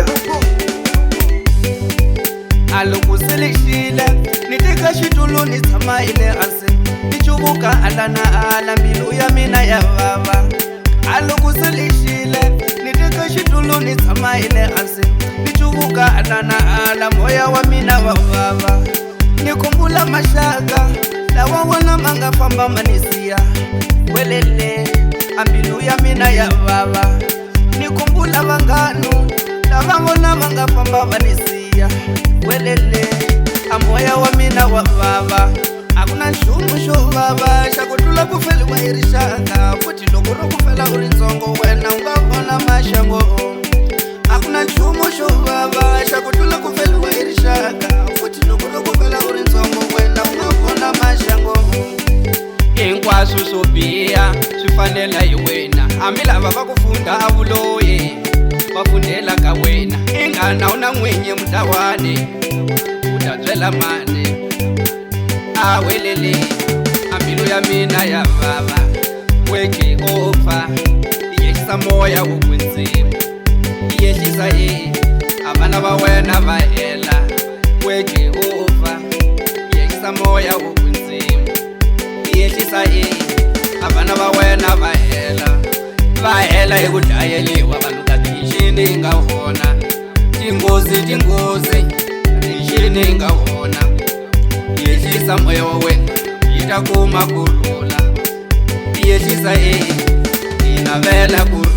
Buddha. Alukusilishile niteka xitulu ni tshama ile hansi ni cuvuka ala mbilu ya mina ya vava. Alukusilishile niteka xitulu ni tshama ile hansi ni cuvuka ala moya wa mina wa vava. Ni kumbula maxaka lawa wona ma nga famba manisiya welele ambilu ya mina ya vava. Ni kumbula vanghanu lava vona va nga famba manisiya welele amoya wa mina wa vava. A ku na nchumu xo vava xa ku tlula ku feliwa hi rixaka, futhi loko ro ku fela u ri ntsongo wena u nga vona maxango. A ku na nchumu xo vava xa ku tlula ku feliwa hi rixaka, futhi loko ro ku fela u ri ntsongo wena u nga vona maxango. Hinkwaswo swo biha swi fanela hi wena, hambi lava va ku funda a vuloyi va fundela ka wena. I nghana u na n'winyi mutawane u ta byela mani a welele ambilu ya mina ya vava. We Jehova yehlisa moya wo kwindzima, yehlisa avana va wena va hela. We Jehova yehlisa moya wo kwindzima, yehlisa avana va wena va hela hi ku dlayeliwa vanhu ka tinxini hi nga hona. Tinghozi tinxini hi nga hona. Yehlisa moya wa wena yi ta kuma kurhula, yehlisa hi navela kurhula.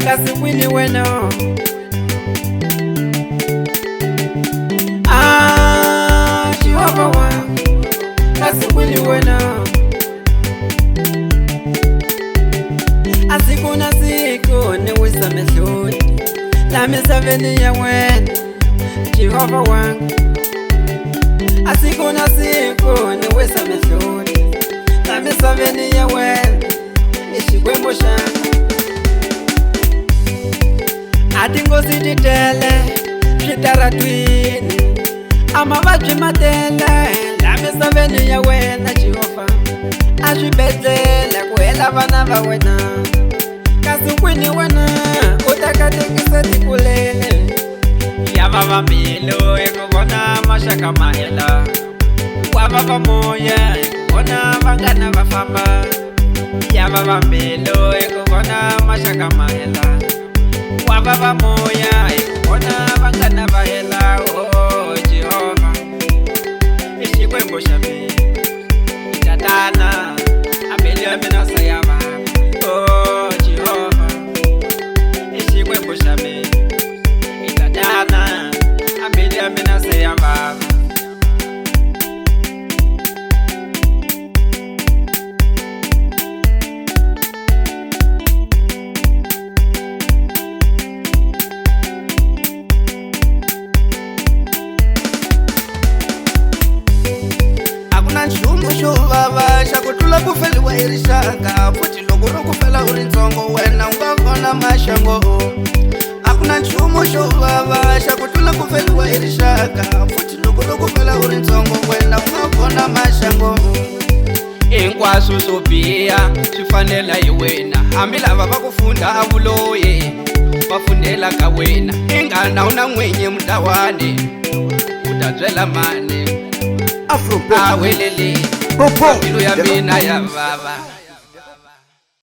Kasi wini wena Jehova wa kasi wini wena. Asiku na siku ni wisa mehloni la misaveni ya wena Jehova wangu. Asiku na siku ni wisa mehloni la misaveni ya wena ixikwembu xanga. A tinghozi ti tele switaratwini, a mavabyi ma tele la misaveni ya wena Jehova. A swibedhlele ku hela vana va wena, kasi kwini wena u ta katekisa tikulele. Ya vava mbilu hi ku vona maxaka ma hela, wa vava moya hi ku vona vanghana va famba. Ya vava mbilu hi ku vona maxaka ma hela, wa vava moya hi ku vona vanghana va hela. Oh Jehova i xikwembu xa mina, i tatana ambilu ya mina se ya vava. Oh Jehova i xikwembu xa mina, i tatana ambilu ya mina se ya vava. Nchumu xo vava xa ku tlula ku feliwa hi rixaka, futhi loko ro ku fela u ri ntsongo wena u nga vona maxango. A ku na nchumu xo vava xa ku tlula ku feliwa hi rixaka, futhi loko ro ku fela u ri ntsongo wena u nga vona maxango. Hinkwaswo swo biha swi fanela hi wena, hambi lava va ku funda a vuloyi va fundela ka wena. I nghana u na n'winyi mutawane u ta byela mani a welele ambilu ya mina ya vava.